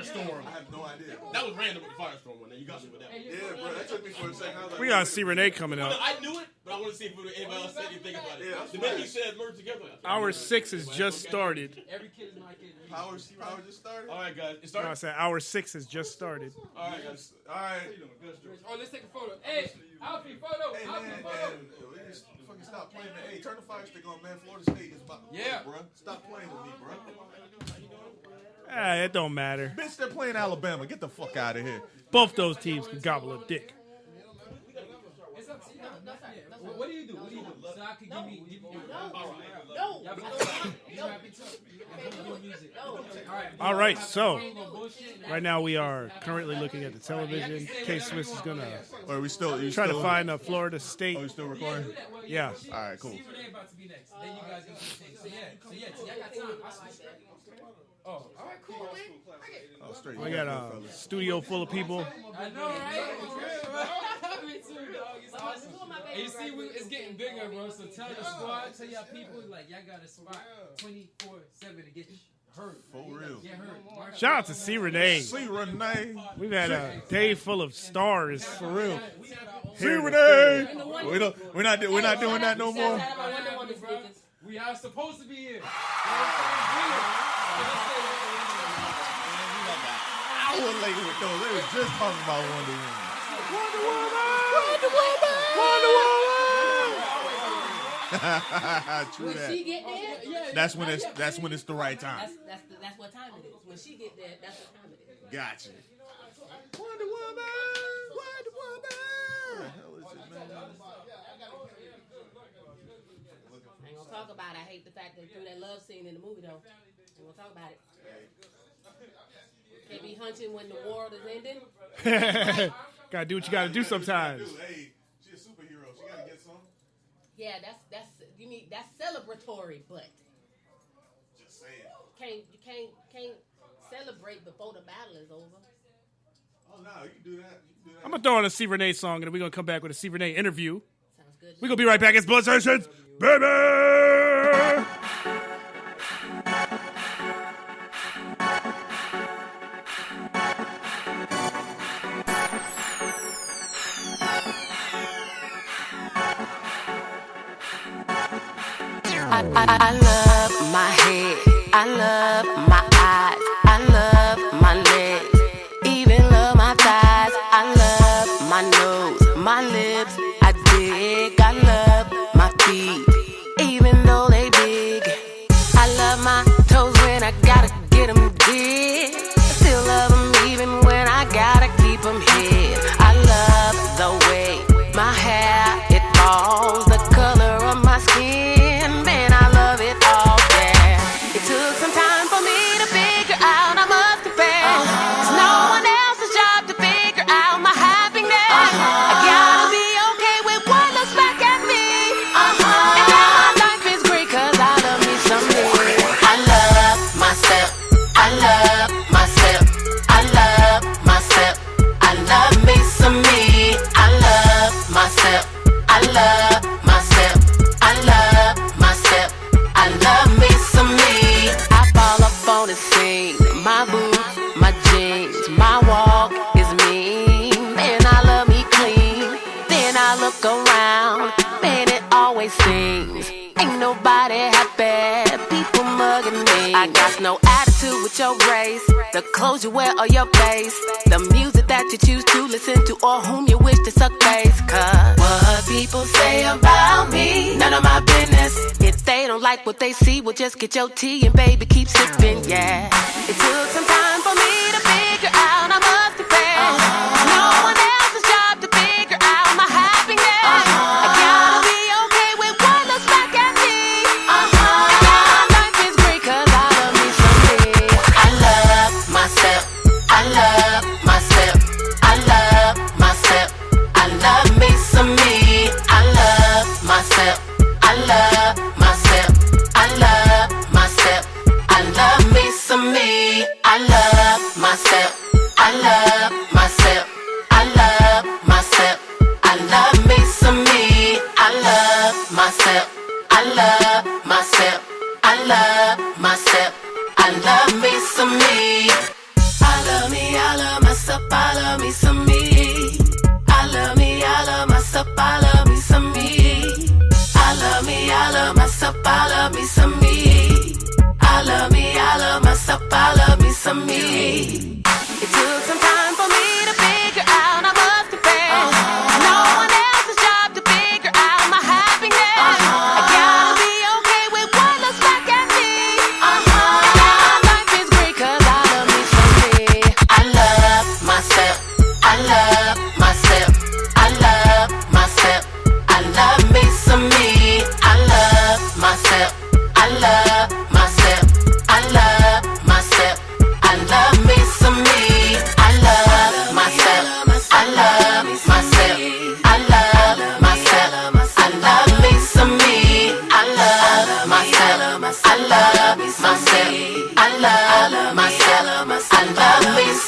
Firestorm. I have no idea. That was random with the Firestorm one. You got me with that one. Yeah, bro, that took me for a second. I was like, We gotta see Renee coming up. I knew it, but I want to see if anybody else said anything about it. The minute you said merge together. Hour 6 has just started. Every kid is my kid. Power just started. All right, guys. It No, I started. said hour 6 has just started. All right, guys. All right. Oh, let's take a photo. Hey, outfit photo. Hey, Outfit man, photo. we just fucking stop playing, man. Hey, turn the fire stick on, man. Florida State is about to play, bro. Stop playing with me, bro. It don't matter. Bitch, they're playing Alabama. Get the fuck out of here. Both those teams can gobble a dick. It's up to you. What do you do? What do you do? So I could give me All right, so right now we are currently looking at the television. K. Smith is gonna Or are we still try to find a Florida State. Oh, you still recording? Yeah. All right, cool. See Renee about to be next. Then you guys can see things. So yeah, I got time. Oh, all right, cool, man. Oh, straight. We got a studio full of people. I know, right? Me too, dog. It's awesome. And you see, it's getting bigger, bro. So tell your squad, tell your people, like, y'all got a spot 24/7 to get heard. For real. Get heard. Shout out to C. Renee. See Renee. We've had a day full of stars for real. See Renee. We're not doing that no more. We are supposed to be here. I was late with those. They were just talking about Wonder Woman. True When that. she get there, That's when it's the right time. that's what time it is. When she get there, that's what time it is. Gotcha. Wonder Woman. Wonder Woman. What the hell is it, man? I ain't gonna talk about it. I hate the fact that they threw that love scene in the movie, though. Ain't gonna talk about it. Can't be hunting when the world is ending. Gotta do what you gotta do sometimes. Hey, she's a superhero. She gotta get some. Yeah, that's you need that's celebratory, but Just saying. you can't celebrate before the battle is over. Oh no, you can do that. I'm gonna throw on a C. Renee song and then we're gonna come back with a C. Renee interview. Sounds good. We're gonna be right back. It's Blood Sessions, baby! I love my head, I love my eyes, I love my legs, even love my thighs. I love my nose, my lips, I dig. I love my feet, even though they big. I love my toes when I gotta get them big. Still love them even when I gotta keep them hid. I love the way my hair, it falls, the color of my skin. Man, I love it all, yeah. It took some time for me to figure out, I must confess. It's no one else's job to figure out my happiness. I gotta be okay with what looks back at me. And now my life is great 'cause I love me some me. I love myself, I love myself, I love myself, I love me some me. I love myself, I love myself, I love myself, I love me some me. I fall up on the scene, my boots, my jeans, my walk is mean. Man, I love me clean. Then I look around, man, it always seems ain't nobody happy, people mugging me. I got no attitude with your grace, the clothes you wear or your face, the music that you choose to listen to or whom you wish to suck face. 'Cause what people say about me, none of my business. If they don't like what they see, well just get your tea and baby keep sipping, yeah. It took some time for me to figure out, I must confess. No one else's job to figure out my happiness. I gotta be okay with what looks back at me. And now life is great 'cause I love me some me. I love myself, I love myself, I love myself, I love me some me. I love myself, I love myself, I love myself, I love me some me. I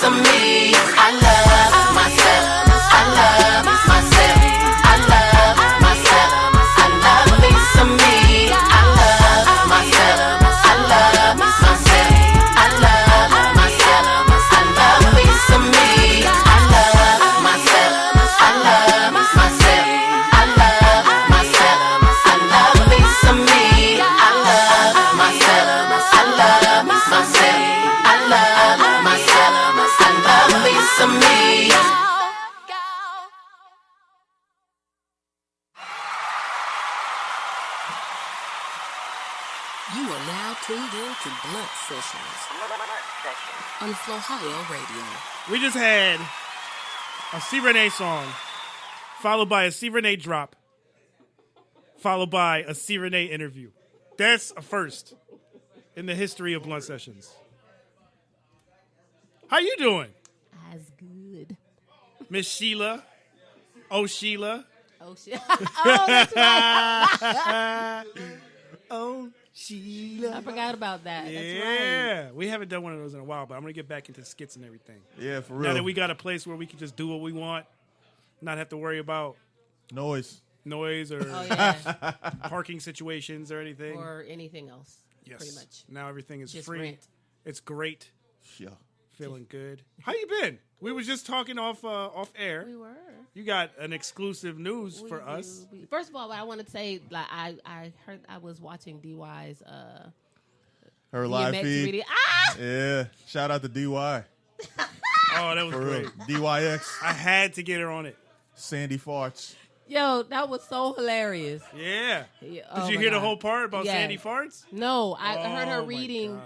some me. I love myself. I love myself. I love myself. I love me some me. I love myself. I love myself. I love myself. I love me some me. I love myself. I love myself. I love myself. I love me some me. I love myself. I love myself. I love myself. I love me some me. You are now tuned in to Blunt Sessions on Flowhio Radio. We just had a C. Renee song, followed by a C. Renee drop, followed by a C. Renee interview. That's a first in the history of Blunt Sessions. How you doing? That's good. Miss Sheila? Oh, Sheila? Oh, shit. Oh, that's right. Oh, Sheila. I forgot about that. That's right. Yeah. We haven't done one of those in a while, but I'm going to get back into skits and everything. Yeah, for real. Now that we got a place where we can just do what we want, not have to worry about Noise. noise or Oh, yeah. parking situations or anything. Or anything else. Yes. Pretty much. Now everything is Just free. rent. It's great. Yeah. Feeling good. How you been? We was just talking off air. We were. You got an exclusive news We for do. us. First of all, what I want to say, like I heard I was watching DY's Her live DMX feed. video. Ah! Yeah. Shout out to DY. Oh, that was For great. real. DYX. I had to get her on it. Sandy Farts. Yo, that was so hilarious. Yeah. Yeah, Did oh you my hear the God. whole part about Yes. Sandy Farts? No, I heard her Oh, my reading God.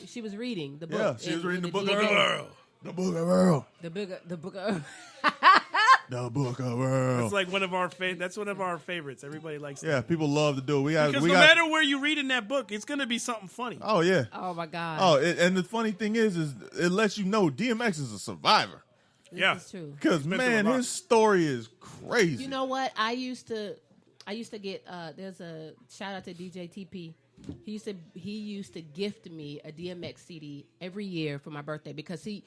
she was reading the book. Yeah, she was reading the book of DMX. Earl. The book of Earl. The book of The book of Earl. That's like one of our that's one of our favorites. Everybody likes Yeah, that. people love to do it. Because no matter where you read in that book, it's going to be something funny. Oh, yeah. Oh my God. Oh, and the funny thing is it lets you know DMX is a survivor. Yeah. This is true. Because, been through man, a lot. his story is crazy. You know what? I used to get there's a shout out to DJ TP. He used to gift me a DMX CD every year for my birthday because he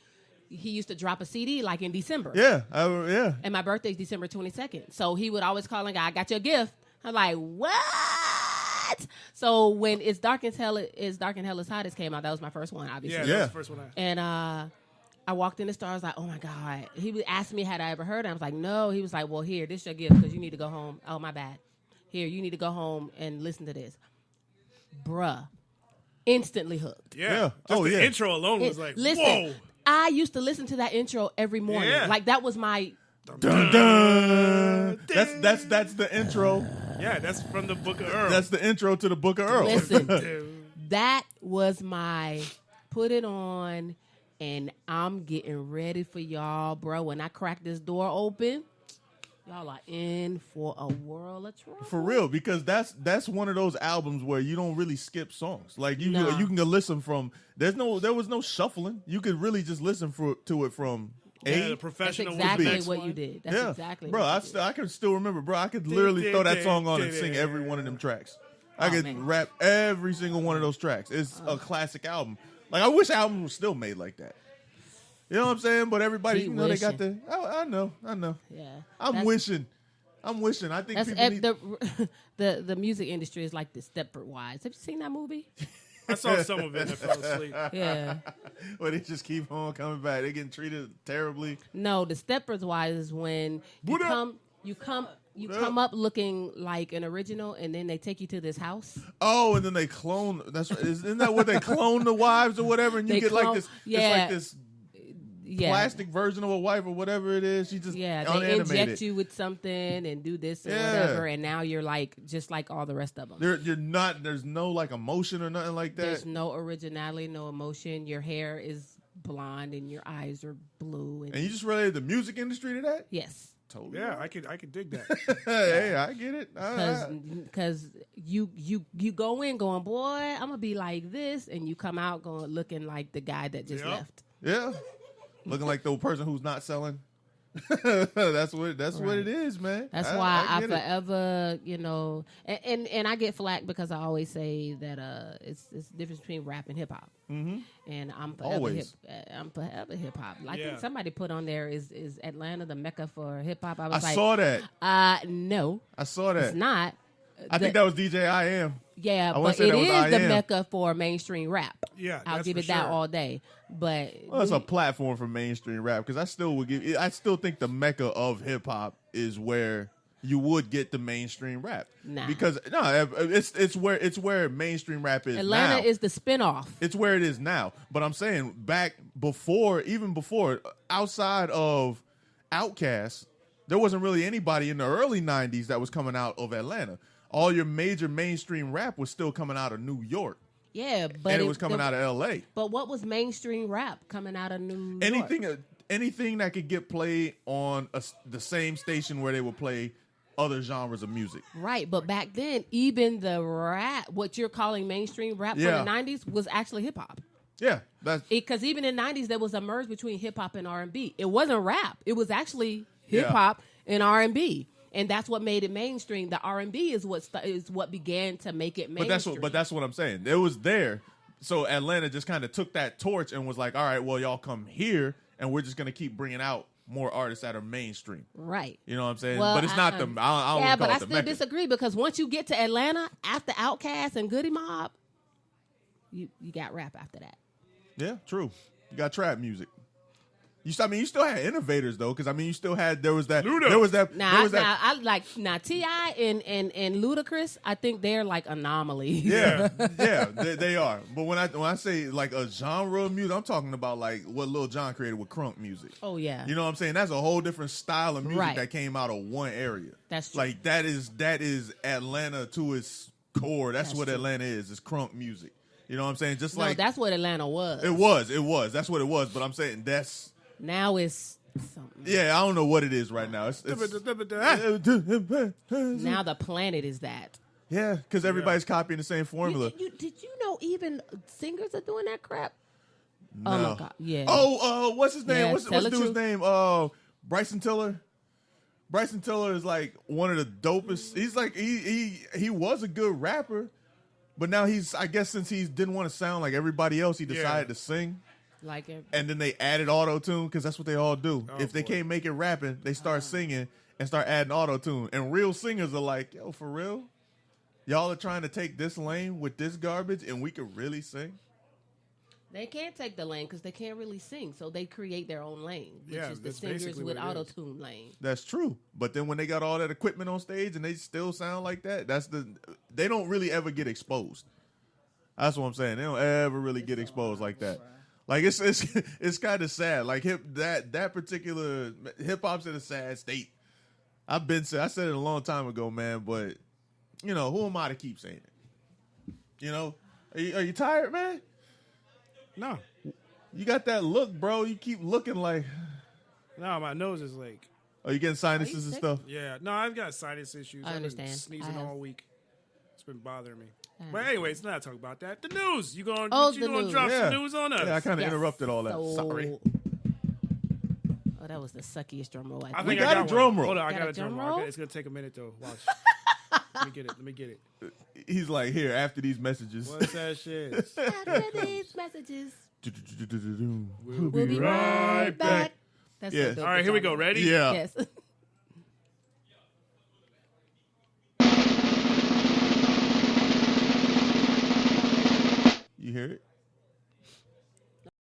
used to drop a CD like in December. Yeah, yeah. And my birthday's December 22nd. So he would always call and go, I got your gift. I'm like, what? So when It's Dark and Hell Is Hottest came out, that was my first one, obviously. Yeah, Yeah. that was the first one. And I walked in the store. I was like, oh, my God. He would ask me, had I ever heard it? I was like, no. He was like, well, here, this is your gift because you need to go home. Oh, my bad. Here, you need to go home and listen to this. Bruh. Instantly hooked. Yeah. Yeah. Just the yeah. intro alone was like, Listen, whoa. I used to listen to that intro every morning. Yeah. Like, that was my... Dun, dun. That's the intro. Yeah, that's from the Book of Earl. That's the intro to the Book of Earl. Listen, that was my put it on, and I'm getting ready for y'all, bro. When I crack this door open, y'all are in for a world of trouble. For real, because that's one of those albums where you don't really skip songs. Like you Nah. you can go listen from. There was no shuffling. You could really just listen to it from yeah, A. the That's professional exactly next what one. you did. That's Yeah, exactly bro. what you did. I can still remember, bro. I could literally throw that song on and sing every one of them tracks. I could man. rap every single one of those tracks. It's a classic album. Like I wish albums were still made like that. You know what I'm saying? But everybody, Be you know, they got wishing. the. I know. Yeah. I'm That's- wishing. I think That's people need. the music industry is like the Stepford Wives. Have you seen that movie? I saw some of it and I fell asleep. Yeah. Well, they just keep on coming back. They getting treated terribly. No, the Stepford Wives is when you come up looking like an original, and then they take you to this house. Oh, and then they clone. Isn't that what they clone the wives or whatever? And you They get like clone- this. yeah. It's like this Yeah. plastic version of a wife or whatever it is. She just Yeah, they unanimated. inject you with something and do this or Yeah. whatever, and now you're like just like all the rest of them. You're not. There's no like emotion or nothing like that. There's no originality, no emotion. Your hair is blonde and your eyes are blue. And you just related the music industry to that? Yes, Totally. Yeah, I could dig that. Hey, I get it. because you go in going, boy, I'm gonna be like this, and you come out going looking like the guy that just Yep. left. Yeah. Looking like the person who's not selling. That's what it is, man. That's why I get it. forever, and I get flack because I always say that it's the difference between rap and hip hop. Mm-hmm. And I'm forever hip hop. I think somebody put on there is Atlanta the mecca for hip hop. I saw that. No, I saw that. it's not. I think that was DJ I Am. Yeah, I wanna but say it that was is the I Am. mecca for mainstream rap. Yeah, I'll that's give for it that sure. all day. But Well, it's a platform for mainstream rap because I still think the mecca of hip hop is where you would get the mainstream rap. Nah. Because it's where mainstream rap is. Atlanta now. is the spinoff. It's where it is now. But I'm saying even before, outside of Outkast, there wasn't really anybody in the early 90s that was coming out of Atlanta. All your major mainstream rap was still coming out of New York. Yeah, but And it was coming out of L.A. But what was mainstream rap coming out of New York? Anything that could get played on the same station where they would play other genres of music. Right, but back then, even the rap, what you're calling mainstream rap Yeah. from the 90s, was actually hip hop. Yeah, that's Because even in the 90s, there was a merge between hip hop and R&B. It wasn't rap. It was actually hip hop and R&B. And that's what made it mainstream. The R&B is what began to make it mainstream. But that's what I'm saying. It was there. So Atlanta just kind of took that torch and was like, all right, well, y'all come here, and we're just going to keep bringing out more artists that are mainstream. Right. You know what I'm saying? Well, but it's not the. I don't yeah, wanna but call I it the still Mecca. disagree because once you get to Atlanta, after Outkast and Goody Mob, you got rap after that. Yeah, true. You got trap music. You still had innovators though, because you still had there was that T.I. and Ludacris, I think they're like anomalies. Yeah, they are. But when I say like a genre of music, I'm talking about like what Lil Jon created with crunk music. Oh yeah. You know what I'm saying? That's a whole different style of music Right. that came out of one area. That's true. Like that is Atlanta to its core. That's what true. Atlanta is crunk music. You know what I'm saying? Just No, like that's what Atlanta was. it was. That's what it was. But I'm saying that's Now it's something. yeah. I don't know what it is right now. It's Now the planet is that. yeah, because everybody's copying the same formula. Did you know even singers are doing that crap? No. Oh my god! Yeah. What's his name? Yeah, what's tell the dude's truth. name? Bryson Tiller. Bryson Tiller is like one of the dopest. He's like he was a good rapper, but now I guess since he didn't want to sound like everybody else, he decided to sing. Like it. And then they added auto-tune because that's what they all do. Oh, if they can't make it rapping, they start singing and start adding auto-tune. And real singers are like, yo, for real? Y'all are trying to take this lane with this garbage and we could really sing? They can't take the lane because they can't really sing, so they create their own lane, which Yeah, is the that's singers basically with what it is. auto-tune lane. That's true. But then when they got all that equipment on stage and they still sound like that, they don't really ever get exposed. That's what I'm saying. They don't ever really get exposed like that. Like it's kind of sad. Like that particular hip hop's in a sad state. I said it a long time ago, man. But who am I to keep saying it? Are you tired, man? No, You got that look, bro. You keep looking like. no, my nose is like. Are you getting sinuses and sick? stuff? Yeah, no, I've got sinus issues. I I've understand. been sneezing I have. all week. It's been bothering me. I But anyways, not talk about that. The news. You going Oh, to the news. drop Yeah. some news on us? Yeah, I kind of Yes. interrupted all that. So- Sorry. Oh, that was the suckiest drum roll. I We think got I a got drum one. roll. Hold on, I Got got a a drum drum roll. roll? Okay, it's gonna take a minute though. Watch. Let me get it. He's like, here, after these messages. What's that shit? After these messages, We'll we'll be right back. That's Yeah. so dope. All right, here we go. Ready? Yeah. Yes. You hear it?